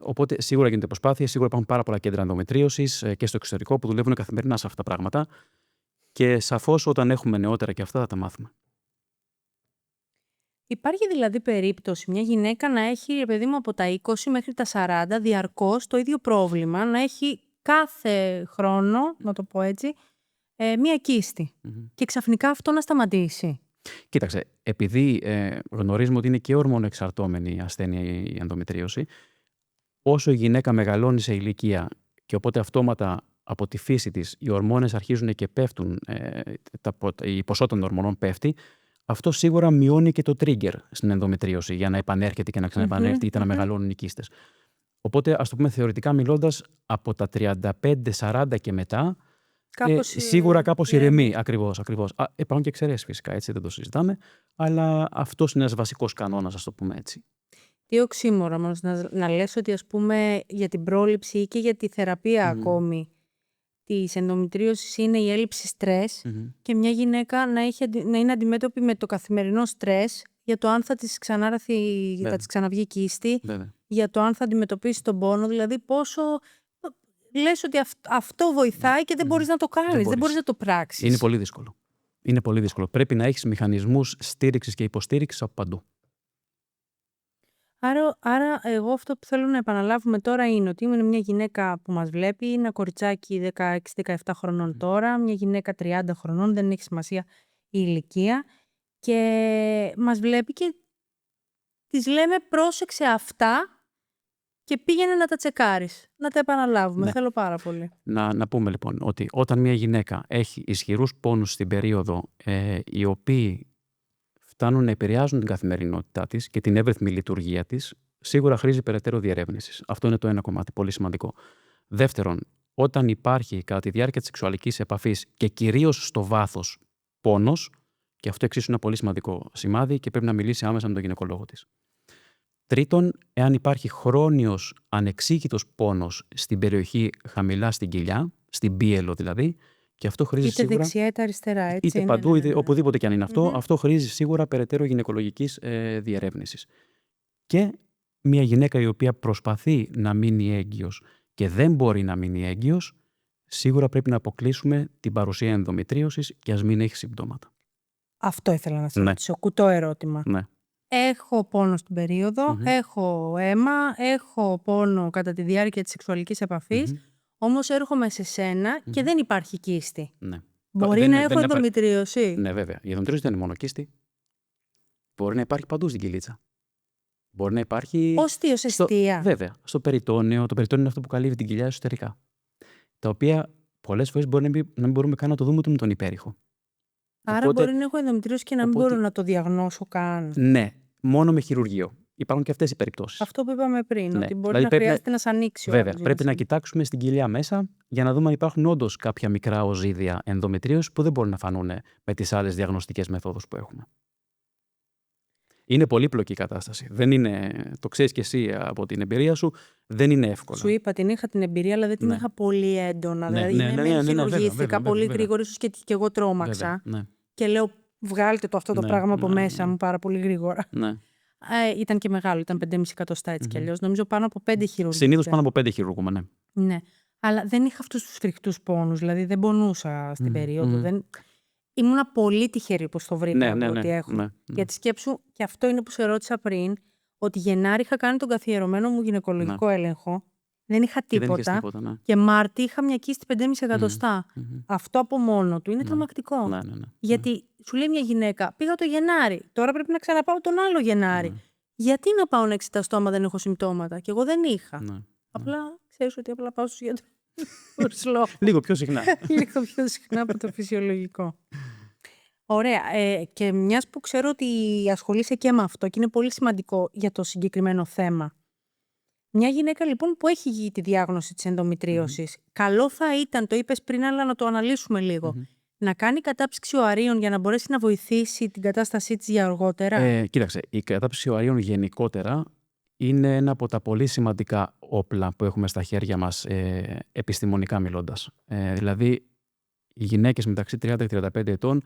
Οπότε σίγουρα γίνονται προσπάθειες, σίγουρα υπάρχουν πάρα πολλά κέντρα ενδομετρίωσης και στο εξωτερικό που δουλεύουν καθημερινά σε αυτά τα πράγματα. Και σαφώς όταν έχουμε νεότερα και αυτά θα τα μάθουμε. Υπάρχει δηλαδή περίπτωση μια γυναίκα να έχει, παιδί μου, από τα 20 μέχρι τα 40 διαρκώς το ίδιο πρόβλημα, να έχει κάθε χρόνο, να το πω έτσι, μία κίστη και ξαφνικά αυτό να σταματήσει? Κοίταξε, επειδή γνωρίζουμε ότι είναι και ορμονοεξαρτώμενη ασθένεια η ενδομετρίωση, όσο η γυναίκα μεγαλώνει σε ηλικία και οπότε αυτόματα από τη φύση της οι ορμόνες αρχίζουν και πέφτουν, η ποσότητα των ορμονών πέφτει, αυτό σίγουρα μειώνει και το trigger στην ενδομετρίωση για να επανέρχεται και να ξαναεπανέρχεται είτε να μεγαλώνουν οι κίστες. Οπότε, ας το πούμε θεωρητικά μιλώντας, από τα 35-40 και μετά, σίγουρα κάπως ηρεμεί. Ακριβώς. Υπάρχουν και εξαιρέσεις φυσικά, έτσι δεν το συζητάμε, αλλά αυτός είναι ένας βασικός κανόνας, ας το πούμε έτσι. Τι οξύμορο όμως να λες ότι, ας πούμε, για την πρόληψη ή και για τη θεραπεία ακόμη της ενδομετρίωσης είναι η έλλειψη στρες και μια γυναίκα να είναι αντιμέτωπη με το καθημερινό στρες για το αν θα της ξαναβγεί κίστη, για το αν θα αντιμετωπίσει τον πόνο, δηλαδή πόσο λες ότι αυτό βοηθάει και δεν μπορείς να το κάνεις, δεν μπορείς να το πράξεις. Είναι πολύ δύσκολο. Πρέπει να έχεις μηχανισμούς στήριξης και υποστήριξης από παντού. Άρα εγώ αυτό που θέλω να επαναλάβουμε τώρα είναι ότι είμαι μια γυναίκα που μας βλέπει, είναι ένα κοριτσάκι 16-17 χρονών τώρα, μια γυναίκα 30 χρονών, δεν έχει σημασία η ηλικία, και μας βλέπει και της λέμε πρόσεξε αυτά και πήγαινε να τα τσεκάρεις. Να τα επαναλάβουμε, θέλω πάρα πολύ. Να πούμε λοιπόν ότι όταν μια γυναίκα έχει ισχυρούς πόνους στην περίοδο, οι οποίοι φτάνουν να επηρεάζουν την καθημερινότητά της και την εύρυθμη λειτουργία της, σίγουρα χρήζει περαιτέρω διερεύνησης. Αυτό είναι το ένα κομμάτι, πολύ σημαντικό. Δεύτερον, όταν υπάρχει κατά τη διάρκεια της σεξουαλικής επαφής και κυρίως στο βάθος πόνος, και αυτό εξίσου είναι ένα πολύ σημαντικό σημάδι και πρέπει να μιλήσει άμεσα με τον γυναικολόγο της. Τρίτον, εάν υπάρχει χρόνιος ανεξήγητος πόνος στην περιοχή χαμηλά στην κοιλιά, στην πίελο δηλαδή, και αυτό χρήζει είτε σίγουρα. Δεξιά είτε αριστερά, έτσι. Είτε παντού, είτε οπουδήποτε και αν είναι αυτό, αυτό χρήζει σίγουρα περαιτέρω γυναικολογικής διερεύνησης. Και μια γυναίκα η οποία προσπαθεί να μείνει έγκυος και δεν μπορεί να μείνει έγκυος, σίγουρα πρέπει να αποκλείσουμε την παρουσία ενδομετρίωσης και ας μην έχει συμπτώματα. Αυτό ήθελα να σας ρωτήσω. Κουτό ερώτημα. Ναι. Έχω πόνο στην περίοδο, έχω αίμα, έχω πόνο κατά τη διάρκεια της σεξουαλικής επαφής, όμως έρχομαι σε σένα και δεν υπάρχει κίστη. Ναι. Μπορεί να έχω ενδομετρίωση? Ναι, βέβαια. Η ενδομετρίωση δεν είναι μόνο κίστη. Μπορεί να υπάρχει παντού στην κοιλίτσα. Μπορεί να υπάρχει. Ως αιστεία. Βέβαια. Στο περιτόνιο. Το περιτόνιο είναι αυτό που καλύβει την κοιλιά εσωτερικά. Τα οποία πολλές φορές μπορεί να μην μπορούμε καν να το δούμε ούτε με τον υπέρηχο. Άρα οπότε, μπορεί να έχω ενδομετρίωση και να μην μπορώ να το διαγνώσω καν. Ναι, μόνο με χειρουργείο. Υπάρχουν και αυτές οι περιπτώσεις. Αυτό που είπαμε πριν, ότι μπορεί δηλαδή να χρειάζεται να σ' ανοίξει ο Βέβαια, πρέπει να κοιτάξουμε στην κοιλιά μέσα για να δούμε αν υπάρχουν όντως κάποια μικρά οζύδια ενδομετρίωσης που δεν μπορούν να φανούν με τις άλλες διαγνωστικές μεθόδους που έχουμε. Είναι πολύπλοκη η κατάσταση. Δεν είναι, το ξέρεις και εσύ από την εμπειρία σου, δεν είναι εύκολο. Σου είπα, την είχα την εμπειρία, αλλά δεν την είχα πολύ έντονα. Δηλαδή, χειρουργήθηκα πολύ γρήγορα, ίσως και εγώ τρόμαξα. Και λέω, βγάλτε αυτό το πράγμα από μέσα μου πάρα πολύ γρήγορα. Ήταν και μεγάλο, ήταν 5,5 εκατοστά έτσι κι αλλιώς. Νομίζω πάνω από 5 χειρουργούμε. Συνήθως πάνω από 5 χειρουργούμε, ναι. Ναι. Αλλά δεν είχα αυτούς τους φρικτούς πόνους, δηλαδή δεν πονούσα στην περίοδο. Ήμουνα πολύ τυχερή πως το βρήκα ότι έχω. Γιατί σκέψου, και αυτό είναι που σε ρώτησα πριν, ότι Γενάρη είχα κάνει τον καθιερωμένο μου Ναι. γυναικολογικό έλεγχο. Δεν είχα Και δεν είχες τίποτα. τίποτα, ναι. Και Μάρτι είχα μια κίστη 5,5 Μμμ, εκατοστά. μμμ. Αυτό από μόνο του είναι Ναι. τρομακτικό. Ναι, ναι, ναι. Γιατί σου λέει μια γυναίκα, πήγα το Γενάρη, τώρα πρέπει να ξαναπάω τον άλλο Γενάρη. Ναι. Γιατί να πάω να εξεταστώ άμα δεν έχω συμπτώματα? Και εγώ δεν είχα. Ναι. Απλά ξέρεις ότι απλά πάω στους γιατρούς λόγο. Λίγο πιο συχνά. Λίγο πιο συχνά από το φυσιολογικό. Ωραία. Και μιας που ξέρω ότι ασχολείσαι και με αυτό και είναι πολύ σημαντικό για το συγκεκριμένο θέμα. Μια γυναίκα λοιπόν που έχει γίνει τη διάγνωση της ενδομητρίωσης, καλό θα ήταν, το είπες πριν, αλλά να το αναλύσουμε λίγο, Μμμ. να κάνει κατάψυξη οαρίων για να μπορέσει να βοηθήσει την κατάστασή της για αργότερα. Κοίταξε, η κατάψυξη οαρίων γενικότερα είναι ένα από τα πολύ σημαντικά όπλα που έχουμε στα χέρια μας, επιστημονικά μιλώντας. Δηλαδή, οι γυναίκες μεταξύ 30 και 35 ετών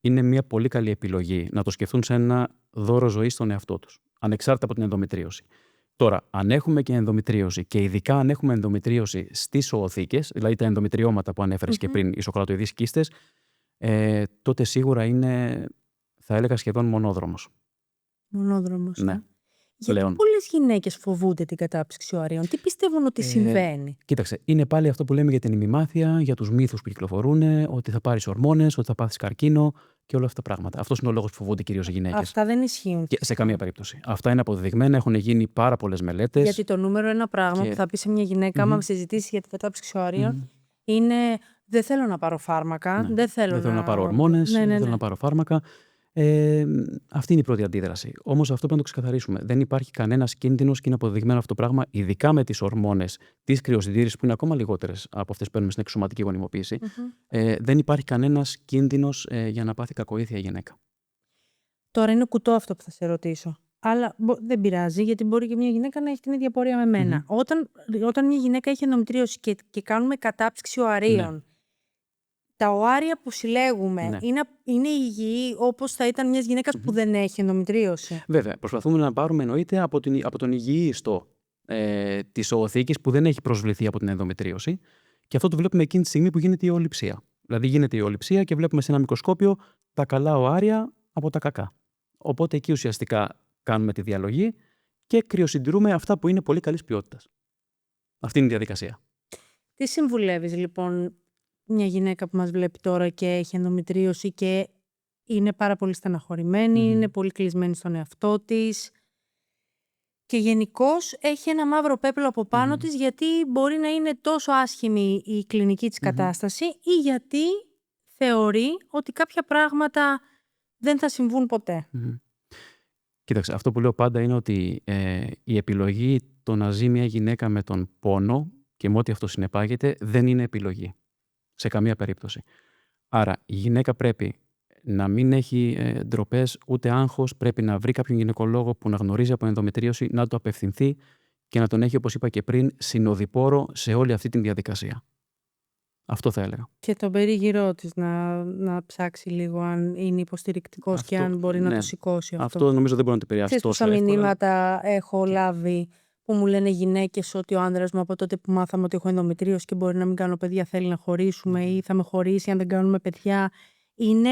είναι μια πολύ καλή επιλογή να το σκεφτούν σε ένα δώρο ζωής στον εαυτό τους, ανεξάρτητα από την ενδομητρίωση. Τώρα, αν έχουμε και ενδομητρίωση και ειδικά αν έχουμε ενδομητρίωση στις οοθήκες, δηλαδή τα ενδομητριώματα που ανέφερες και πριν, οι σοκολατοειδείς κίστες, τότε σίγουρα είναι, θα έλεγα, σχεδόν μονόδρομος. Μονόδρομος. Ναι. Γιατί Πλέον. πολλές γυναίκες φοβούνται την κατάψυξη οαρίων. Τι πιστεύουν ότι συμβαίνει? Κοίταξε, είναι πάλι αυτό που λέμε για την ημιμάθεια, για τους μύθους που κυκλοφορούν, ότι θα πάρεις ορμόνες, ότι θα πάθεις καρκίνο και όλα αυτά τα πράγματα. Αυτός είναι ο λόγος που φοβούνται κυρίως οι γυναίκες. Αυτά δεν ισχύουν. Και σε καμία περίπτωση. Αυτά είναι αποδεδειγμένα, έχουν γίνει πάρα πολλές μελέτες. Γιατί το νούμερο ένα πράγμα και- που θα πει σε μια γυναίκα, άμα συζητήσει για την κατάψυξη οαρίων, είναι δεν θέλω να πάρω φάρμακα, Ναι. δεν θέλω να πάρω ορμόνες, Ναι, ναι, δεν θέλω ναι. να πάρω φάρμακα. Αυτή είναι η πρώτη αντίδραση. Όμως αυτό πρέπει να το ξεκαθαρίσουμε. Δεν υπάρχει κανένας κίνδυνος και είναι αποδεδειγμένο αυτό το πράγμα, ειδικά με τις ορμόνες της κρυοσυντήρησης, που είναι ακόμα λιγότερες από αυτές που παίρνουμε στην εξωματική γονιμοποίηση. Δεν υπάρχει κανένας κίνδυνος για να πάθει κακοήθεια η γυναίκα. Τώρα είναι κουτό αυτό που θα σε ρωτήσω. Αλλά δεν πειράζει, γιατί μπορεί και μια γυναίκα να έχει την ίδια πορεία με μένα. Όταν μια γυναίκα έχει ενδομητρίωση και κάνουμε κατάψυξη οαρίων, τα οάρια που συλλέγουμε είναι υγιή όπως θα ήταν μιας γυναίκας που δεν έχει ενδομητρίωση? Βέβαια, προσπαθούμε να πάρουμε εννοείται από τον υγιή ιστό της οοθήκης που δεν έχει προσβληθεί από την ενδομητρίωση, και αυτό το βλέπουμε εκείνη τη στιγμή που γίνεται η οολιψία. Δηλαδή γίνεται η οολιψία και βλέπουμε σε ένα μικροσκόπιο τα καλά οάρια από τα κακά. Οπότε εκεί ουσιαστικά κάνουμε τη διαλογή και κρυοσυντηρούμε αυτά που είναι πολύ καλής ποιότητας. Αυτή είναι η διαδικασία. Τι συμβουλεύεις λοιπόν μια γυναίκα που μας βλέπει τώρα και έχει ενδομητρίωση και είναι πάρα πολύ στεναχωρημένη, είναι πολύ κλεισμένη στον εαυτό της και γενικώς έχει ένα μαύρο πέπλο από πάνω της, γιατί μπορεί να είναι τόσο άσχημη η κλινική της κατάσταση ή γιατί θεωρεί ότι κάποια πράγματα δεν θα συμβούν ποτέ. Κοίταξε, αυτό που λέω πάντα είναι ότι η επιλογή το να ζει μια γυναίκα με τον πόνο και με ό,τι αυτό συνεπάγεται δεν είναι επιλογή. Σε καμία περίπτωση. Άρα η γυναίκα πρέπει να μην έχει ντροπές ούτε άγχος, πρέπει να βρει κάποιον γυναικολόγο που να γνωρίζει από ενδομετρίωση, να το απευθυνθεί και να τον έχει, όπως είπα και πριν, συνοδοιπόρο σε όλη αυτή τη διαδικασία. Αυτό θα έλεγα. Και τον περίγυρό της να ψάξει λίγο αν είναι υποστηρικτικός και αν μπορεί να το σηκώσει αυτό. Αυτό νομίζω δεν μπορεί να το επηρεάσει τόσο εύκολα. Πόσα μηνύματα έχω λάβει που μου λένε γυναίκες ότι ο άνδρας μου από τότε που μάθαμε ότι έχω ενδομετρίωση και μπορεί να μην κάνω παιδιά θέλει να χωρίσουμε ή θα με χωρίσει αν δεν κάνουμε παιδιά. Είναι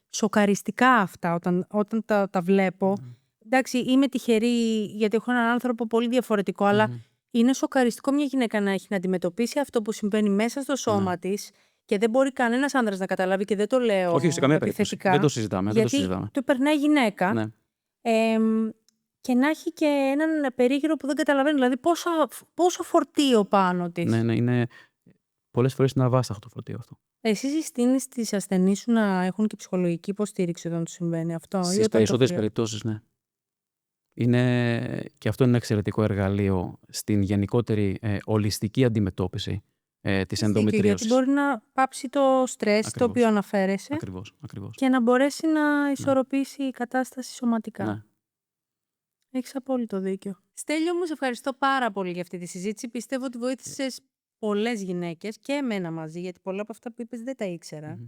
σοκαριστικά αυτά όταν τα βλέπω. Εντάξει, είμαι τυχερή γιατί έχω έναν άνθρωπο πολύ διαφορετικό, αλλά είναι σοκαριστικό μια γυναίκα να έχει να αντιμετωπίσει αυτό που συμβαίνει μέσα στο σώμα της και δεν μπορεί κανένας άνδρας να καταλάβει, και δεν το λέω όχι, σε καμία περίπτωση. επιθετικά. Δεν το συζητάμε. Γιατί το περνάει η γυναίκα. Ναι. Και να έχει και έναν περίγυρο που δεν καταλαβαίνει. Δηλαδή, πόσο φορτίο πάνω της. Ναι, είναι πολλές φορές είναι αβάσταχτο το φορτίο αυτό. Εσύ συστήνεις τις ασθενείς σου να έχουν και ψυχολογική υποστήριξη όταν τους συμβαίνει αυτό? Στις περισσότερες περιπτώσεις, ναι. Και αυτό είναι ένα εξαιρετικό εργαλείο στην γενικότερη ολιστική αντιμετώπιση της ενδομετρίωσης. Γιατί μπορεί να πάψει το στρες το οποίο αναφέρεσαι. Ακριβώς. Και να μπορέσει να ισορροπήσει η κατάσταση σωματικά. Ναι. Έχεις απόλυτο δίκιο. Στέλιο μου, σε ευχαριστώ πάρα πολύ για αυτή τη συζήτηση. Πιστεύω ότι βοήθησες πολλές γυναίκες και εμένα μαζί, γιατί πολλά από αυτά που είπες δεν τα ήξερα.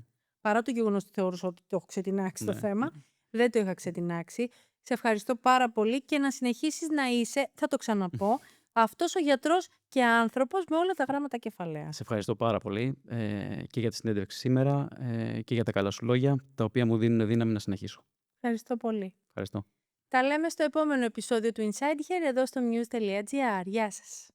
Παρά το γεγονός ότι θεωρούσα ότι το έχω ξετινάξει το θέμα, δεν το είχα ξετινάξει. Σε ευχαριστώ πάρα πολύ και να συνεχίσεις να είσαι, θα το ξαναπώ, αυτός ο γιατρός και άνθρωπος με όλα τα γράμματα κεφαλαία. Σε ευχαριστώ πάρα πολύ και για τη συνέντευξη σήμερα και για τα καλά σου λόγια, τα οποία μου δίνουν δύναμη να συνεχίσω. Ευχαριστώ πολύ. Ευχαριστώ. Τα λέμε στο επόμενο επεισόδιο του Inside Hair εδώ στο news.gr. Γεια σας!